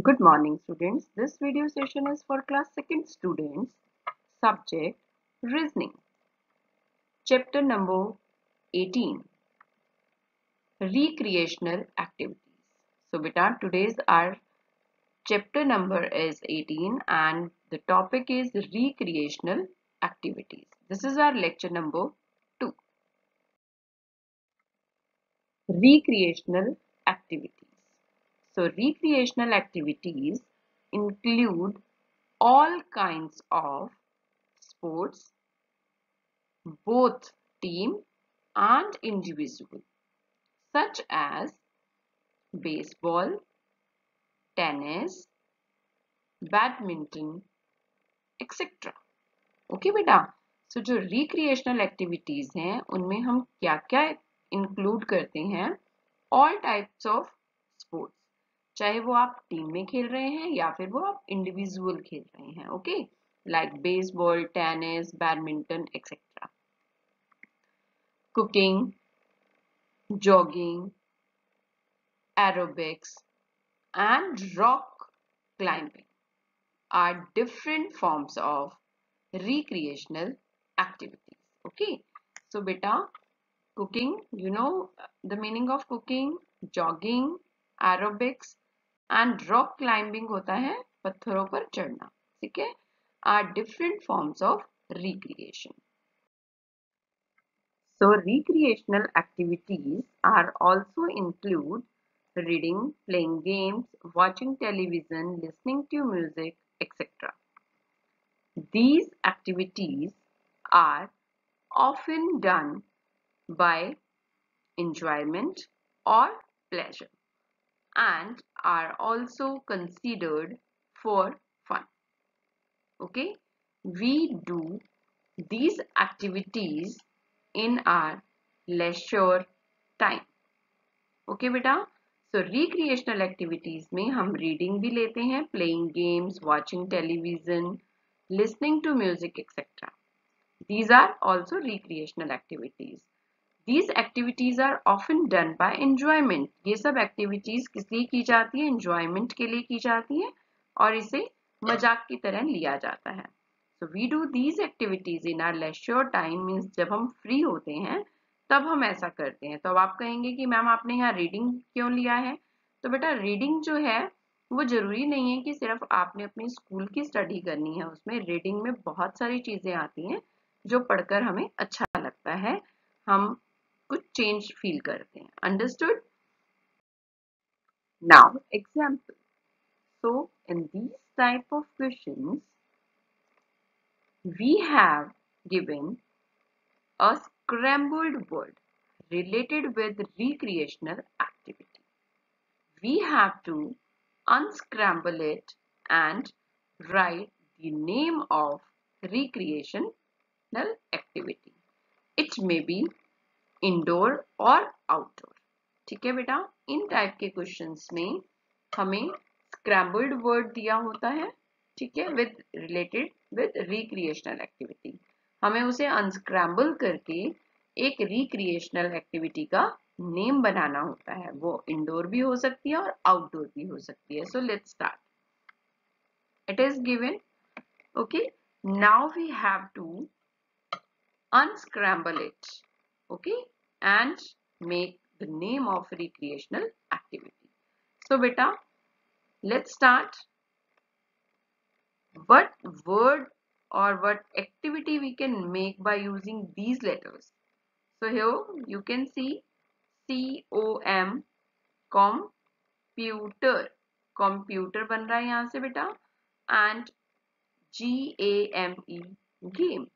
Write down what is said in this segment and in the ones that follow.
Good morning, students. This video session is for class 2nd students. Subject Reasoning. Chapter number 18. Recreational Activities. So, beta, today's our chapter number is 18 and the topic is Recreational Activities. This is our lecture number 2. Recreational Activities. So, recreational activities include all kinds of sports, both team and individual, such as baseball, tennis, badminton etcetera. Okay बेटा. सो जो recreational activities हैं उनमें हम क्या क्या include करते हैं? All types of sports, चाहे वो आप टीम में खेल रहे हैं या फिर वो आप इंडिविजुअल खेल रहे हैं. Okay, like baseball, tennis, badminton etcetera. Cooking, jogging, aerobics, and rock climbing are different forms of recreational activities. Okay, so beta, cooking, you know the meaning of cooking, jogging, aerobics and rock climbing होता है पत्थरों पर चढ़ना. ठीक है, are different forms of recreation. So recreational activities are also include reading, playing games, watching television, listening to music, etc. These activities are often done by enjoyment or pleasure and are also considered for fun. Okay, we do these activities in our leisure time. Okay बेटा, so recreational activities में हम reading भी लेते हैं, playing games, watching television, listening to music etc. These are also recreational activities. These activities are often done by enjoyment. ये सब activities किस लिए की जाती है? Enjoyment के लिए की जाती है और इसे मजाक की तरह लिया जाता है. So we do these activities in our leisure time, means जब हम free होते हैं तब हम ऐसा करते हैं. तो अब आप कहेंगे कि मैम आपने यहाँ रीडिंग क्यों लिया है? तो बेटा रीडिंग जो है वो जरूरी नहीं है कि सिर्फ आपने अपनी स्कूल की स्टडी करनी है. उसमें रीडिंग में बहुत सारी चीजें आती हैं जो पढ़कर हमें अच्छा लगता है, हम कुछ चेंज फील करते हैं. Understood? Now example. So in these type of questions we have given a scrambled word related with recreational activity. We have to unscramble it and write the name of recreational activity. It may be indoor or outdoor. ठीक है बेटा, इन type के questions में हमें scrambled word दिया होता है, ठीक है, with related with recreational activity. हमें उसे अनस्क्रैम्बल करके एक रिक्रिएशनल एक्टिविटी का नेम बनाना होता है. वो इंडोर भी हो सकती है और आउटडोर भी हो सकती है. So let's start. It is given. Okay, now we have to unscramble it, okay, and make the name of recreational activity. So beta, let's start. What word or what activity we can make by using these letters? So here you can see COM, computer, computer बन रहा है यहाँ से बेटा, and GAME, game.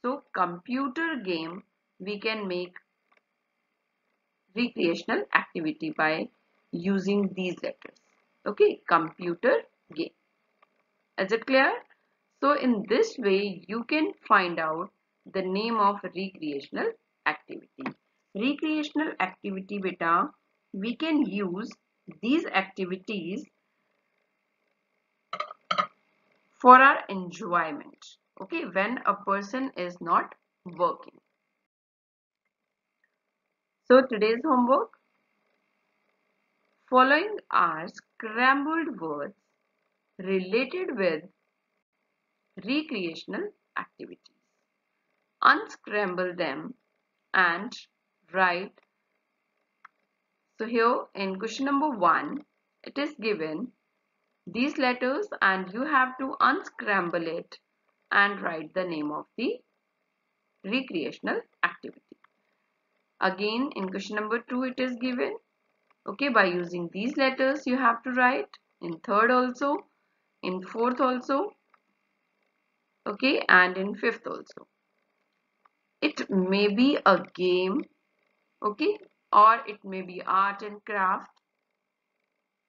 So computer game we can make recreational activity by using these letters. Okay, computer game. Is it clear? So in this way you can find out the name of recreational activity. Recreational activity beta, we can use these activities for our enjoyment. Okay, when a person is not working. So today's homework, Following are scrambled words related with recreational activities. Unscramble them and write. So here in question number 1, it is given these letters and you have to unscramble it and write the name of the recreational activity. Again in question number 2 it is given. Okay, by using these letters you have to write in third also, in fourth also, okay, and in fifth also. It may be a game, okay, or it may be art and craft.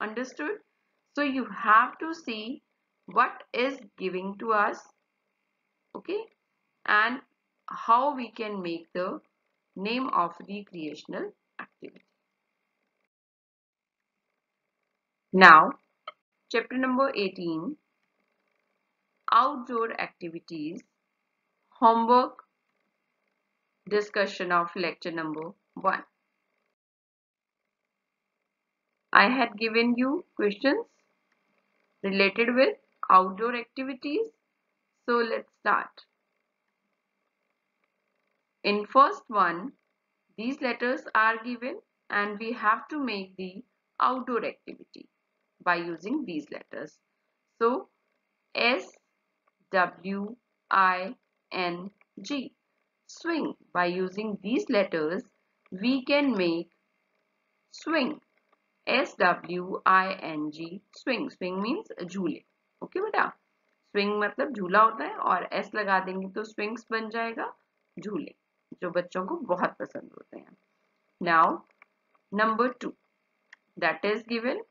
Understood? So you have to see what is giving to us, okay, and how we can make the name of recreational activity. Now, chapter number 18, outdoor activities, homework, discussion of lecture number 1. I had given you questions related with outdoor activities. So let's start. In first one, these letters are given and we have to make the outdoor activity by using these letters. So S W I N G, swing. By using these letters we can make swing. SWING, swing. Swing means झूले. Okay बेटा, swing मतलब झूला होता है और S लगा देंगे तो स्विंग्स बन जाएगा झूले, जो बच्चों को बहुत पसंद होते हैं. Now number 2, that is given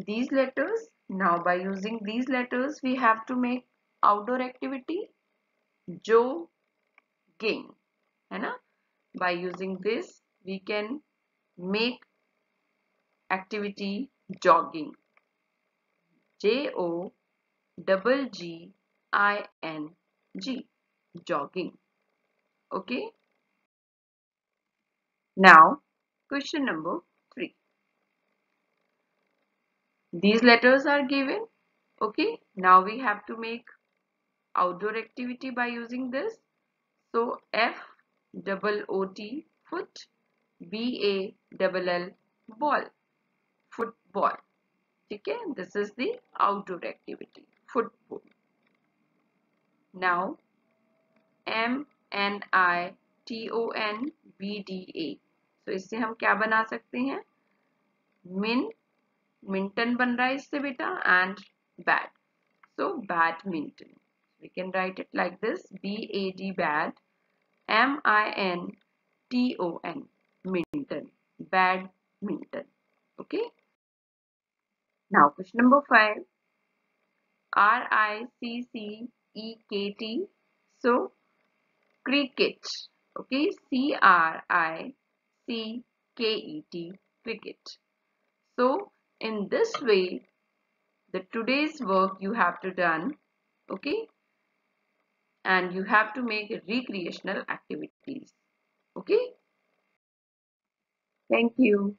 these letters. Now by using these letters we have to make outdoor activity jogging, है ना. By using this we can make activity jogging, JOGGING, jogging. Okay. Now question number 3. These letters are given. Okay. Now we have to make outdoor activity by using this. So FOOT, foot, BALL, ball, football. Okay. This is the outdoor activity, football. Now MINTONBDA. तो इससे हम क्या बना सकते हैं? मिंटन बन रहा है इससे बेटा, and bat. So badminton. We can write it like this: BAD, bad, MINTON, minton, badminton. Okay. Now question number 5, RICCEKT. So cricket. Okay, CRICKET, cricket. So in this way the today's work you have to done, okay, and you have to make recreational activities. Okay, thank you.